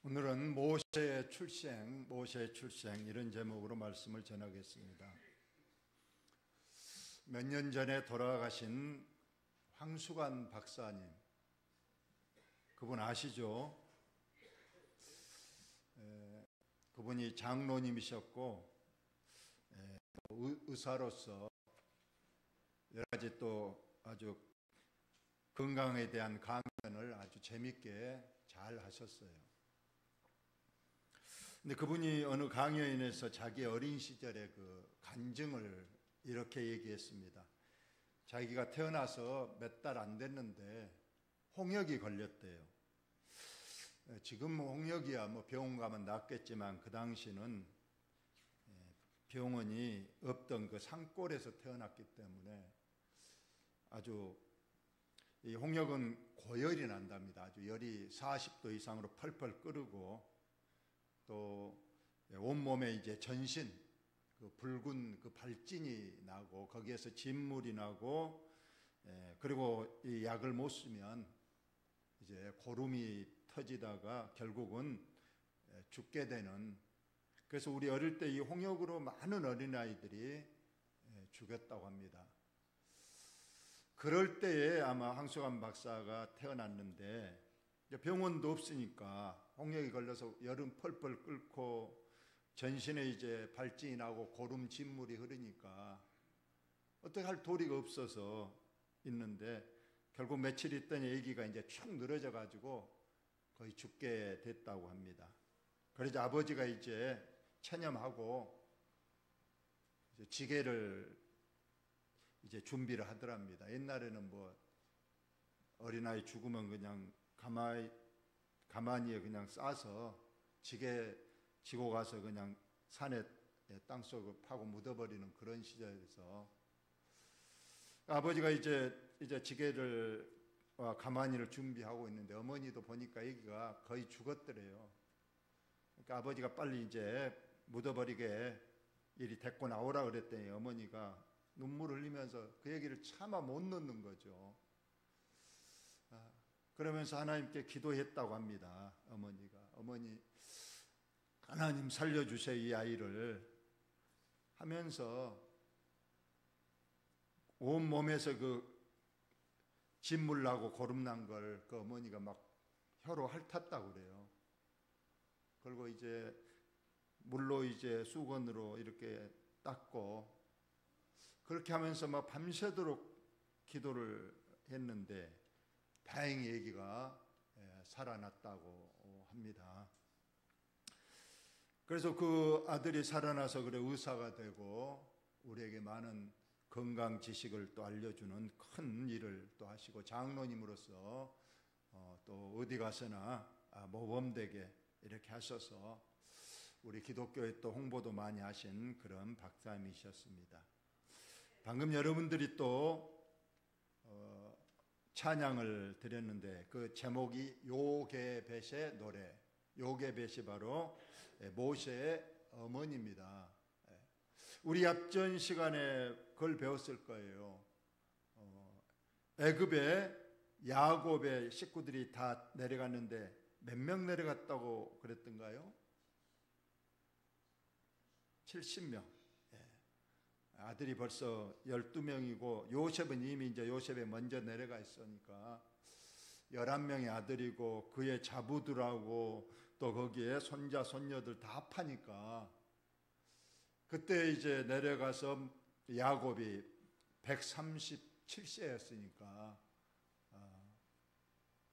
오늘은 모세의 출생 이런 제목으로 말씀을 전하겠습니다. 몇 년 전에 돌아가신 황수관 박사님, 그분 아시죠? 그분이 장로님이셨고 의사로서 여러 가지 또 아주 건강에 대한 강연을 아주 재밌게 잘 하셨어요. 근데 그분이 어느 강연에서 자기 어린 시절의 그 간증을 이렇게 얘기했습니다. 자기가 태어나서 몇 달 안 됐는데 홍역이 걸렸대요. 지금 홍역이야 뭐 병원 가면 낫겠지만 그 당시는 병원이 없던 그 산골에서 태어났기 때문에 아주 이 홍역은 고열이 난답니다. 아주 열이 40도 이상으로 펄펄 끓고 또 온몸에 이제 전신 그 붉은 그 발진이 나고 거기에서 진물이 나고 그리고 이 약을 못 쓰면 이제 고름이 터지다가 결국은 죽게 되는, 그래서 우리 어릴 때 이 홍역으로 많은 어린아이들이 죽였다고 합니다. 그럴 때에 아마 황수관 박사가 태어났는데 병원도 없으니까 홍역이 걸려서 열은 펄펄 끓고 전신에 이제 발진이 나고 고름 진물이 흐르니까 어떻게 할 도리가 없어서 있는데 결국 며칠 있더니 아기가 이제 축 늘어져 가지고 거의 죽게 됐다고 합니다. 그래서 아버지가 이제 체념하고 이제 지게를 이제 준비를 하더랍니다. 옛날에는 뭐 어린아이 죽으면 그냥 가만히에 그냥 싸서 지게 지고 가서 그냥 산에 땅속을 파고 묻어버리는 그런 시절에서 아버지가 이제 지게를 가만히를 준비하고 있는데 어머니도 보니까 아기가 거의 죽었더래요. 그러니까 아버지가 빨리 이제 묻어버리게 이리 데리고 나오라 그랬더니 어머니가 눈물을 흘리면서 그 얘기를 차마 못 넣는 거죠. 그러면서 하나님께 기도했다고 합니다. 어머니 하나님 살려주세요 이 아이를 하면서 온몸에서 그 진물 나고 고름 난 걸 그 어머니가 막 혀로 핥았다고 그래요. 그리고 이제 물로 이제 수건으로 이렇게 닦고 그렇게 하면서 막 밤새도록 기도를 했는데 다행히 아기가 살아났다고 합니다. 그래서 그 아들이 살아나서 그래 의사가 되고 우리에게 많은 건강 지식을 또 알려주는 큰 일을 또 하시고 장로님으로서 또 어디 가서나 모범되게 이렇게 하셔서 우리 기독교에 또 홍보도 많이 하신 그런 박사님이셨습니다. 방금 여러분들이 또 찬양을 드렸는데 그 제목이 요게벳의 노래, 요게벳이 바로 모세의 어머니입니다. 우리 앞전 시간에 그걸 배웠을 거예요. 애굽에 야곱의 식구들이 다 내려갔는데 몇 명 내려갔다고 그랬던가요? 70명. 아들이 벌써 12명이고 요셉은 이미 이제 요셉에 먼저 내려가 있으니까 11명의 아들이고 그의 자부들하고 또 거기에 손자 손녀들 다 합하니까 그때 이제 내려가서 야곱이 137세였으니까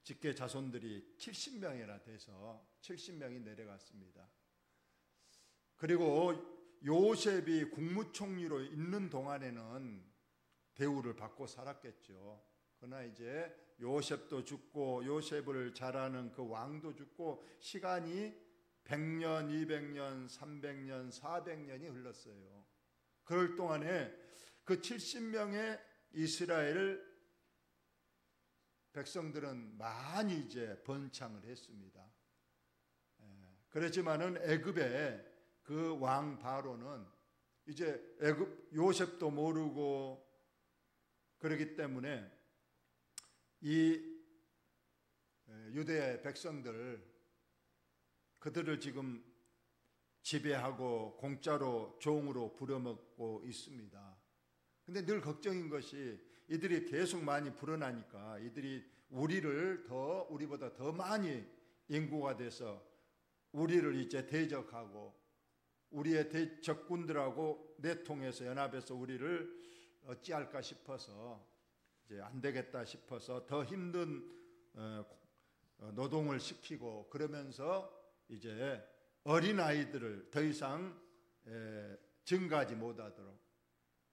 직계 자손들이 70명이나 돼서 70명이 내려갔습니다. 그리고 요셉이 국무총리로 있는 동안에는 대우를 받고 살았겠죠. 그러나 이제 요셉도 죽고 요셉을 잘하는 그 왕도 죽고 시간이 100년, 200년, 300년, 400년이 흘렀어요. 그럴 동안에 그 70명의 이스라엘 백성들은 많이 이제 번창을 했습니다. 그렇지만은 애굽에 그 왕 바로는 이제 애굽 요셉도 모르고 그렇기 때문에 이 유대 백성들 그들을 지금 지배하고 공짜로 종으로 부려먹고 있습니다. 근데 늘 걱정인 것이 이들이 계속 많이 불어나니까 이들이 우리보다 더 많이 인구가 돼서 우리를 이제 대적하고 우리의 적군들하고 내통해서 연합해서 우리를 어찌할까 싶어서 이제 안 되겠다 싶어서 더 힘든 노동을 시키고 그러면서 이제 어린아이들을 더 이상 증가하지 못하도록,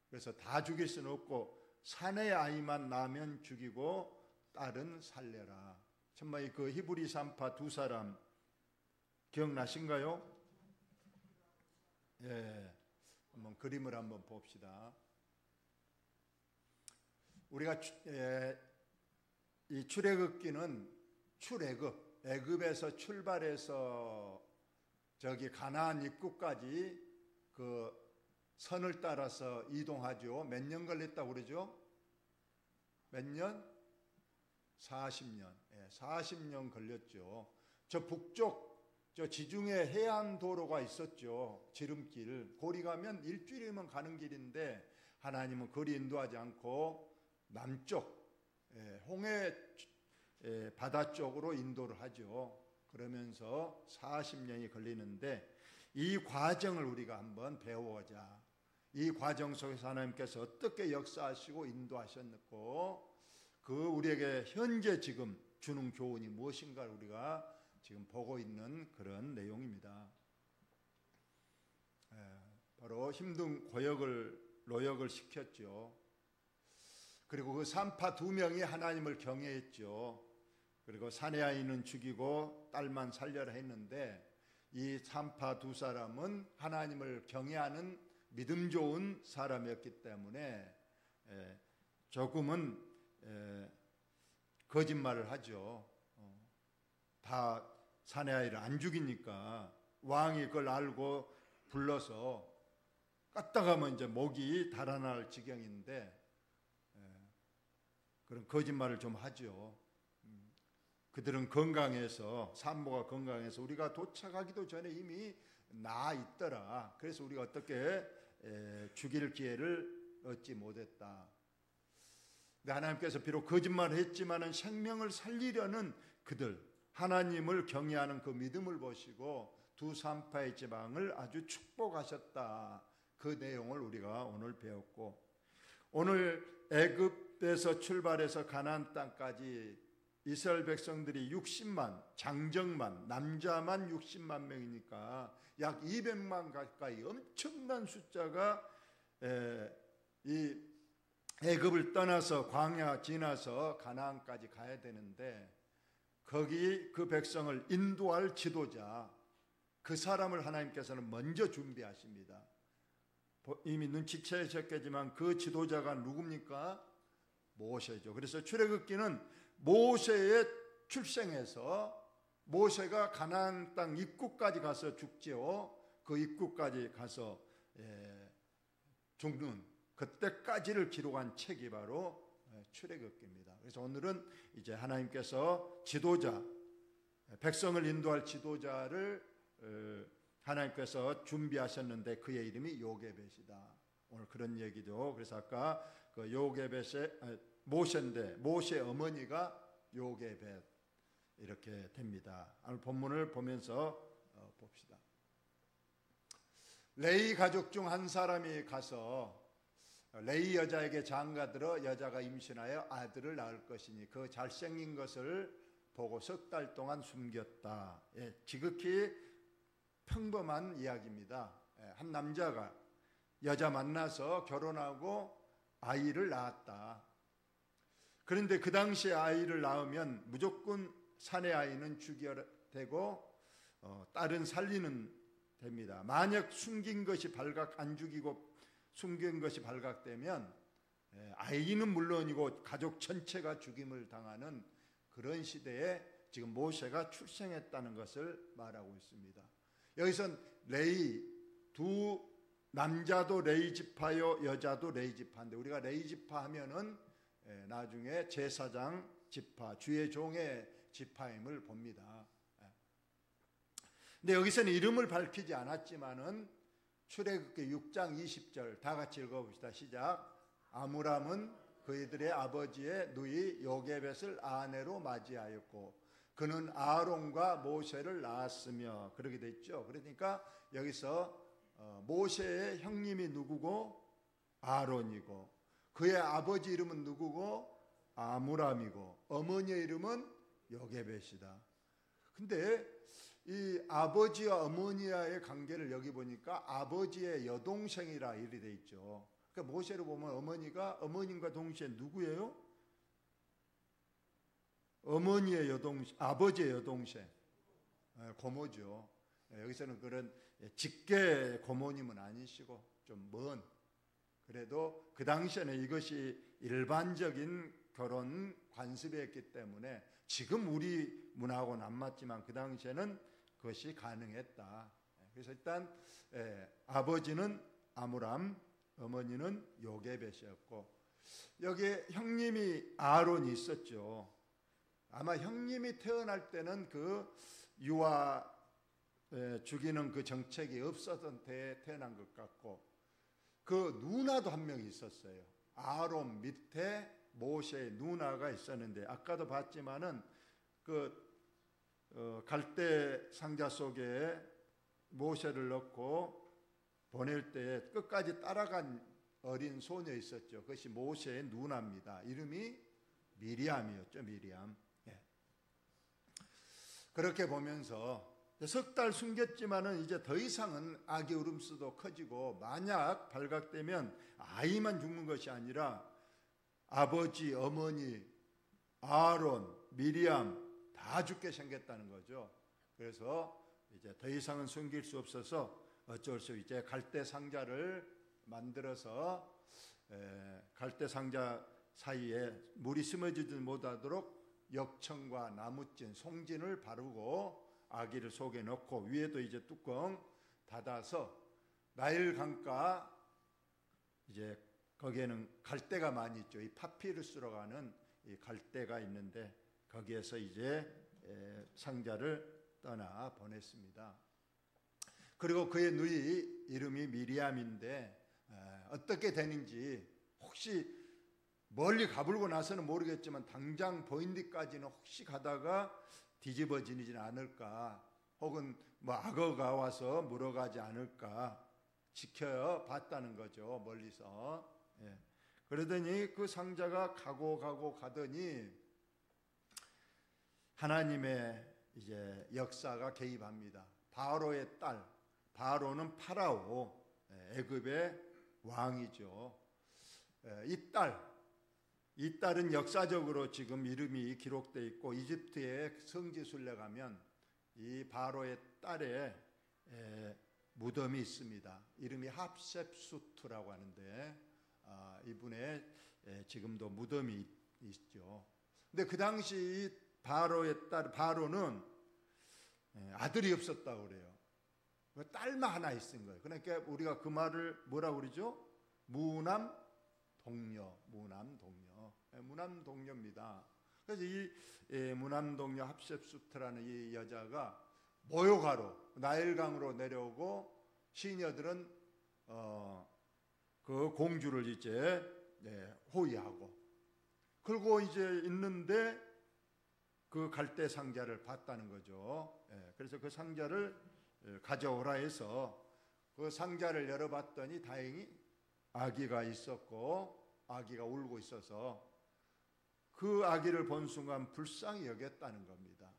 그래서 다 죽일 수는 없고 사내 아이만 나면 죽이고 딸은 살려라. 정말 그 히브리 산파 두 사람 기억나신가요? 예, 한번 그림을 한번 봅시다. 우리가 이 출애굽기는 애굽에서 출발해서 저기 가나안 입구까지 그 선을 따라서 이동하죠. 몇 년 걸렸다고 그러죠? 몇 년? 40년. 40년 걸렸죠. 저 북쪽 저 지중해 해안도로가 있었죠. 지름길. 거리 가면 일주일이면 가는 길인데 하나님은 거리 인도하지 않고 남쪽 홍해 바다 쪽으로 인도를 하죠. 그러면서 40년이 걸리는데 이 과정을 우리가 한번 배워보자. 이 과정 속에서 하나님께서 어떻게 역사하시고 인도하셨고 그 우리에게 현재 지금 주는 교훈이 무엇인가를 우리가 지금 보고 있는 그런 내용입니다. 바로 힘든 노역을 시켰죠. 그리고 그 산파 두 명이 하나님을 경외했죠. 그리고 사내 아이는 죽이고 딸만 살려라 했는데 이 산파 두 사람은 하나님을 경외하는 믿음 좋은 사람이었기 때문에 조금은 거짓말을 하죠. 다 사내 아이를 안 죽이니까 왕이 그걸 알고 불러서 깠다가면 이제 목이 달아날 지경인데 그런 거짓말을 좀 하죠. 그들은 건강해서 산모가 건강해서 우리가 도착하기도 전에 이미 나 있더라. 그래서 우리가 어떻게 죽일 기회를 얻지 못했다. 근데 하나님께서 비록 거짓말을 했지만은 생명을 살리려는 그들, 하나님을 경외하는 그 믿음을 보시고 두 산파의 지방을 아주 축복하셨다. 그 내용을 우리가 오늘 배웠고, 오늘 애굽에서 출발해서 가나안 땅까지 이스라엘 백성들이 60만, 장정만, 남자만 60만 명이니까 약 200만 가까이 엄청난 숫자가 이 애굽을 떠나서 광야 지나서 가나안까지 가야 되는데 거기 그 백성을 인도할 지도자, 그 사람을 하나님께서는 먼저 준비하십니다. 이미 눈치채셨겠지만 그 지도자가 누굽니까? 모세죠. 그래서 출애굽기는 모세의 출생에서 모세가 가나안 땅 입구까지 가서 죽지요. 그 입구까지 가서 죽는 그때까지를 기록한 책이 바로 출애굽기입니다. 그래서 오늘은 이제 하나님께서 지도자, 백성을 인도할 지도자를 하나님께서 준비하셨는데 그의 이름이 요게벳이다. 오늘 그런 얘기죠. 그래서 아까 그 요게벳의 모세인데 모세 어머니가 요게벳 이렇게 됩니다. 오늘 본문을 보면서 봅시다. 레위 가족 중 한 사람이 가서 레위 여자에게 장가들어 여자가 임신하여 아들을 낳을 것이니 그 잘생긴 것을 보고 석 달 동안 숨겼다. 지극히 평범한 이야기입니다. 한 남자가 여자 만나서 결혼하고 아이를 낳았다. 그런데 그 당시에 아이를 낳으면 무조건 사내 아이는 죽여야 되고 딸은 살리는 됩니다. 만약 숨긴 것이 안 죽이고 숨긴 것이 발각되면 아이는 물론이고 가족 전체가 죽임을 당하는 그런 시대에 지금 모세가 출생했다는 것을 말하고 있습니다. 여기선 레위, 두 남자도 레위 지파요 여자도 레위 지파인데 우리가 레위 지파 하면은 나중에 제사장 지파, 주의 종의 지파임을 봅니다. 근데 여기서는 이름을 밝히지 않았지만은 출애굽기 6장 20절 다 같이 읽어봅시다. 시작. 아므람은 그이들의 아버지의 누이 요게벳을 아내로 맞이하였고 그는 아론과 모세를 낳았으며, 그렇게 됐죠. 그러니까 여기서 모세의 형님이 누구고? 아론이고, 그의 아버지 이름은 누구고? 아므람이고, 어머니의 이름은 요게벳이다. 근데 이 아버지와 어머니와의 관계를 여기 보니까 아버지의 여동생이라 이렇게 돼 있죠. 그러니까 모세를 보면 어머님과 동시에 누구예요? 어머니의 여동생, 아버지의 여동생, 고모죠. 여기서는 그런 직계 고모님은 아니시고 좀 먼, 그래도 그 당시에는 이것이 일반적인 결혼 관습이었기 때문에 지금 우리 문화하고는 안 맞지만 그 당시에는 그것이 가능했다. 그래서 일단 아버지는 아므람, 어머니는 요게벳이었고, 여기에 형님이 아론이 있었죠. 아마 형님이 태어날 때는 그 유아 죽이는 그 정책이 없었던 때에 태어난 것 같고, 그 누나도 한 명이 있었어요. 아론 밑에 모세의 누나가 있었는데, 아까도 봤지만은 그 갈대 상자 속에 모세를 넣고 보낼 때 끝까지 따라간 어린 소녀 있었죠. 그것이 모세의 누나입니다. 이름이 미리암이었죠. 미리암. 그렇게 보면서 석 달 숨겼지만은 이제 더 이상은 아기 울음소리도 커지고, 만약 발각되면 아이만 죽는 것이 아니라 아버지, 어머니, 아론, 미리암 다 죽게 생겼다는 거죠. 그래서 이제 더 이상은 숨길 수 없어서 어쩔 수 없이 이제 갈대 상자를 만들어서 갈대 상자 사이에 물이 스며지지 못하도록 역청과 나무찐, 송진을 바르고 아기를 속에 넣고, 위에도 이제 뚜껑 닫아서 나일 강가, 이제 거기에는 갈대가 많이 있죠. 이 파피루스로 가는 이 갈대가 있는데 거기에서 이제 상자를 떠나 보냈습니다. 그리고 그의 누이 이름이 미리암인데 어떻게 되는지, 혹시 멀리 가불고 나서는 모르겠지만 당장 보인 데까지는 혹시 가다가 뒤집어지지는 않을까, 혹은 뭐 악어가 와서 물어가지 않을까 지켜봤다는 거죠. 멀리서. 그러더니 그 상자가 가더니 하나님의 이제 역사가 개입합니다. 바로의 딸, 바로는 파라오, 애굽의 왕이죠. 이 딸은 역사적으로 지금 이름이 기록되어 있고, 이집트의 성지순례 가면 이 바로의 딸의 무덤이 있습니다. 이름이 합셉수트라고 하는데 이분의 지금도 무덤이 있죠. 근데 그 당시 바로의 딸 바로는 아들이 없었다고 그래요. 딸만 하나 있은 거예요. 그러니까 우리가 그 말을 뭐라고 그러죠? 무남동녀입니다. 그래서 이 무남동녀 합셉수트라는 이 여자가 모욕하러 나일강으로 내려오고, 시녀들은 그 공주를 이제 호위하고, 그리고 이제 있는데 그 갈대 상자를 봤다는 거죠. 그래서 그 상자를 가져오라 해서 그 상자를 열어봤더니 다행히 아기가 있었고, 아기가 울고 있어서 그 아기를 본 순간 불쌍히 여겼다는 겁니다.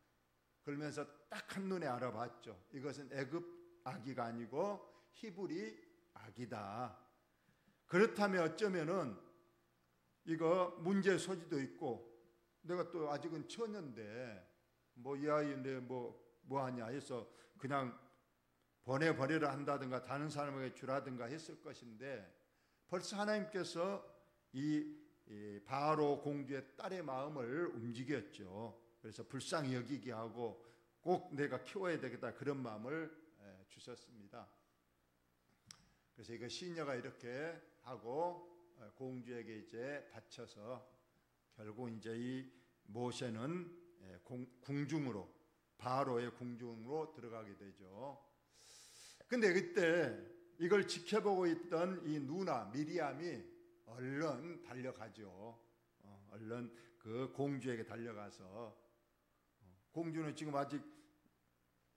그러면서 딱 한눈에 알아봤죠. 이것은 애굽 아기가 아니고 히브리 아기다. 그렇다면 어쩌면은 이거 문제의 소지도 있고, 내가 또 아직은 처녀인데 뭐 이 아이인데 뭐 하냐 해서 그냥 보내버리라 한다든가 다른 사람에게 주라든가 했을 것인데, 벌써 하나님께서 이 바로 공주의 딸의 마음을 움직였죠. 그래서 불쌍히 여기게 하고 꼭 내가 키워야 되겠다, 그런 마음을 주셨습니다. 그래서 이거 시녀가 이렇게 하고 공주에게 이제 바쳐서 결국 이제 이 모세는 궁중으로 바로의 궁중으로 들어가게 되죠. 근데 그때 이걸 지켜보고 있던 이 누나 미리암이 얼른 달려가죠. 얼른 그 공주에게 달려가서, 공주는 지금 아직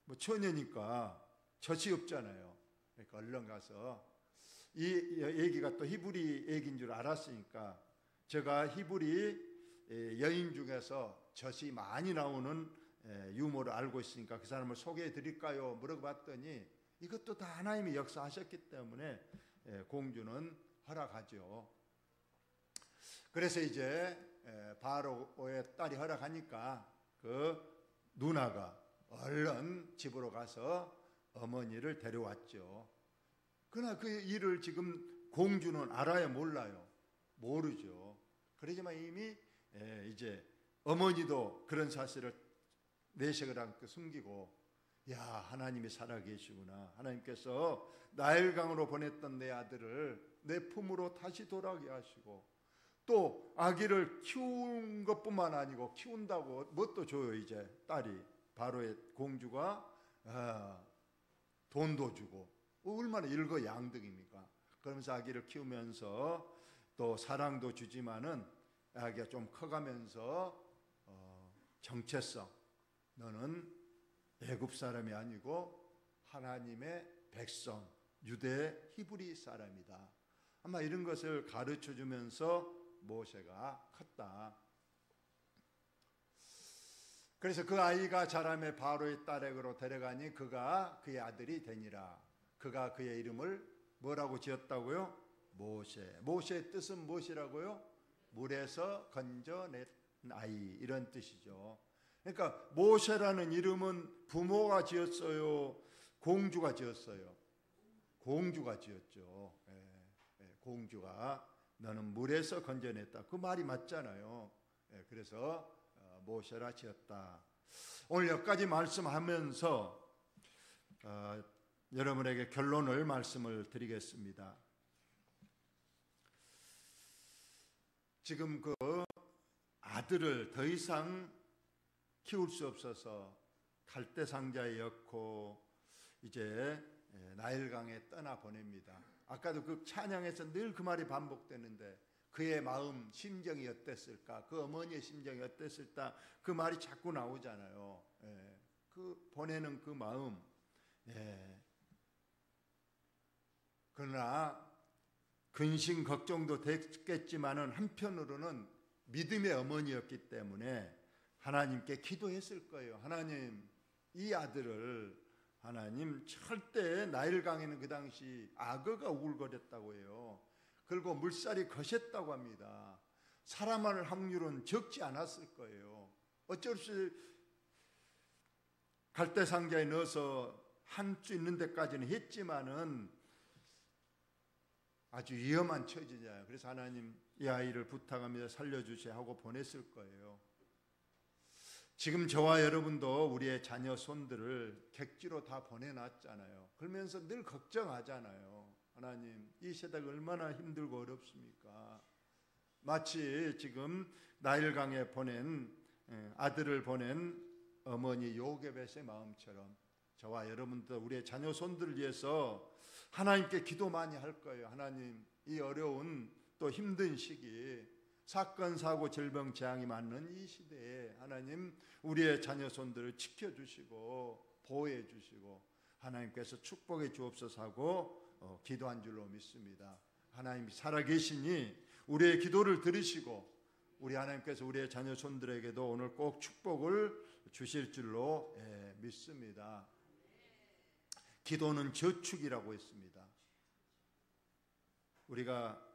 뭐 처녀니까 젖이 없잖아요. 그러니까 얼른 가서, 이 얘기가 또 히브리 얘기인 줄 알았으니까, 제가 히브리 여인 중에서 젖이 많이 나오는 유머를 알고 있으니까 그 사람을 소개해 드릴까요? 물어봤더니 이것도 다 하나님이 역사하셨기 때문에 공주는 허락하죠. 그래서 이제 바로의 딸이 허락하니까 그 누나가 얼른 집으로 가서 어머니를 데려왔죠. 그러나 그 일을 지금 공주는 알아요, 몰라요? 모르죠. 그러지만 이미 이제 어머니도 그런 사실을 내색을 않고 숨기고, 야, 하나님이 살아계시구나. 하나님께서 나일강으로 보냈던 내 아들을 내 품으로 다시 돌아오게 하시고, 또 아기를 키운 것뿐만 아니고 키운다고 뭣도 줘요. 이제 딸이, 바로의 공주가 돈도 주고, 얼마나 일거양득입니까? 그러면서 아기를 키우면서 또 사랑도 주지만은 아기가 좀 커가면서 정체성, 너는 애굽 사람이 아니고 하나님의 백성, 유대 히브리 사람이다. 아마 이런 것을 가르쳐 주면서 모세가 컸다. 그래서 그 아이가 자라매 바로의 딸에게로 데려가니 그가 그의 아들이 되니라. 그가 그의 이름을 뭐라고 지었다고요? 모세. 모세의 뜻은 무엇이라고요? 물에서 건져낸 아이, 이런 뜻이죠. 그러니까 모세라는 이름은 부모가 지었어요? 공주가 지었어요? 공주가 지었죠. 공주가 너는 물에서 건져냈다. 그 말이 맞잖아요. 그래서 모세라 지었다. 오늘 여기까지 말씀하면서 여러분에게 결론을 말씀을 드리겠습니다. 지금 그 아들을 더 이상 키울 수 없어서 갈대 상자에 엮고 이제 나일강에 떠나 보냅니다. 아까도 그 찬양에서 늘 그 말이 반복되는데, 그의 마음, 심정이 어땠을까? 그 어머니의 심정이 어땠을까? 그 말이 자꾸 나오잖아요. 그 보내는 그 마음. 그러나 근심 걱정도 됐겠지만은 한편으로는 믿음의 어머니였기 때문에 하나님께 기도했을 거예요. 하나님, 이 아들을 하나님, 절대 나일강에는 그 당시 악어가 우글거렸다고 해요. 그리고 물살이 거셌다고 합니다. 살아날 확률은 적지 않았을 거예요. 어쩔 수 갈대 상자에 넣어서 한 수 있는 데까지는 했지만은 아주 위험한 처지잖아요. 그래서 하나님, 이 아이를 부탁합니다, 살려주세요 하고 보냈을 거예요. 지금 저와 여러분도 우리의 자녀 손들을 객지로 다 보내놨잖아요. 그러면서 늘 걱정하잖아요. 하나님, 이 세대가 얼마나 힘들고 어렵습니까? 마치 지금 나일강에 보낸 아들을 보낸 어머니 요게벳의 마음처럼 저와 여러분도 우리의 자녀 손들을 위해서 하나님께 기도 많이 할 거예요. 하나님, 이 어려운 또 힘든 시기, 사건, 사고, 질병, 재앙이 많은 이 시대에 하나님, 우리의 자녀 손들을 지켜주시고 보호해 주시고 하나님께서 축복해 주옵소서 하고 기도한 줄로 믿습니다. 하나님 살아계시니 우리의 기도를 들으시고 우리 하나님께서 우리의 자녀 손들에게도 오늘 꼭 축복을 주실 줄로 믿습니다. 기도는 저축이라고 했습니다. 우리가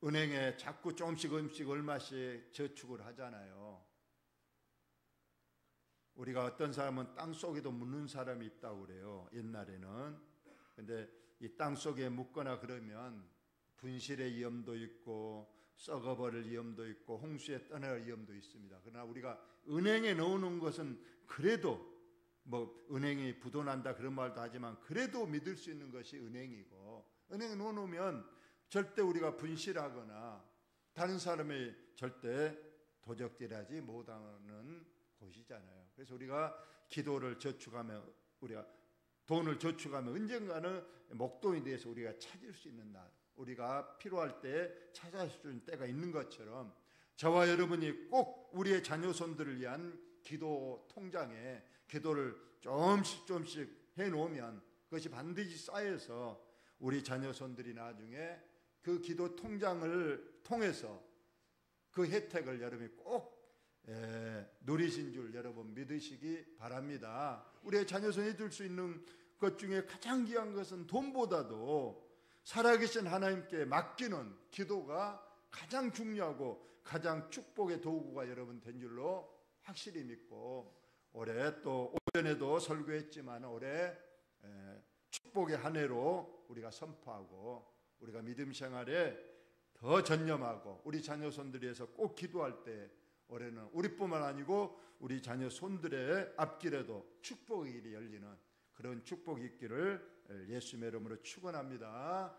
은행에 자꾸 조금씩 얼마씩 저축을 하잖아요. 우리가 어떤 사람은 땅 속에도 묻는 사람이 있다고 그래요. 옛날에는. 근데 이 땅 속에 묻거나 그러면 분실의 위험도 있고 썩어버릴 위험도 있고 홍수에 떠날 위험도 있습니다. 그러나 우리가 은행에 넣어놓은 것은 그래도 뭐 은행이 부도난다 그런 말도 하지만 그래도 믿을 수 있는 것이 은행이고, 은행에 넣어놓으면 절대 우리가 분실하거나 다른 사람이 절대 도적질하지 못하는 곳이잖아요. 그래서 우리가 기도를 저축하면, 우리가 돈을 저축하면 언젠가는 목돈이 돼서 우리가 찾을 수 있는 날, 우리가 필요할 때 찾아주는 때가 있는 것처럼 저와 여러분이 꼭 우리의 자녀손들을 위한 기도 통장에 기도를 조금씩 해놓으면 그것이 반드시 쌓여서 우리 자녀손들이 나중에 그 기도 통장을 통해서 그 혜택을 여러분이 꼭 누리신 줄 여러분 믿으시기 바랍니다. 우리의 자녀손이 줄 수 있는 것 중에 가장 귀한 것은 돈보다도 살아계신 하나님께 맡기는 기도가 가장 중요하고 가장 축복의 도구가 여러분 된 줄로 확실히 믿고, 올해 또 오전에도 설교했지만 올해 축복의 한 해로 우리가 선포하고 우리가 믿음 생활에 더 전념하고 우리 자녀손들을 위해서 꼭 기도할 때 올해는 우리뿐만 아니고 우리 자녀손들의 앞길에도 축복의 길이 열리는 그런 축복이 있기를 예수님의 이름으로 축원합니다.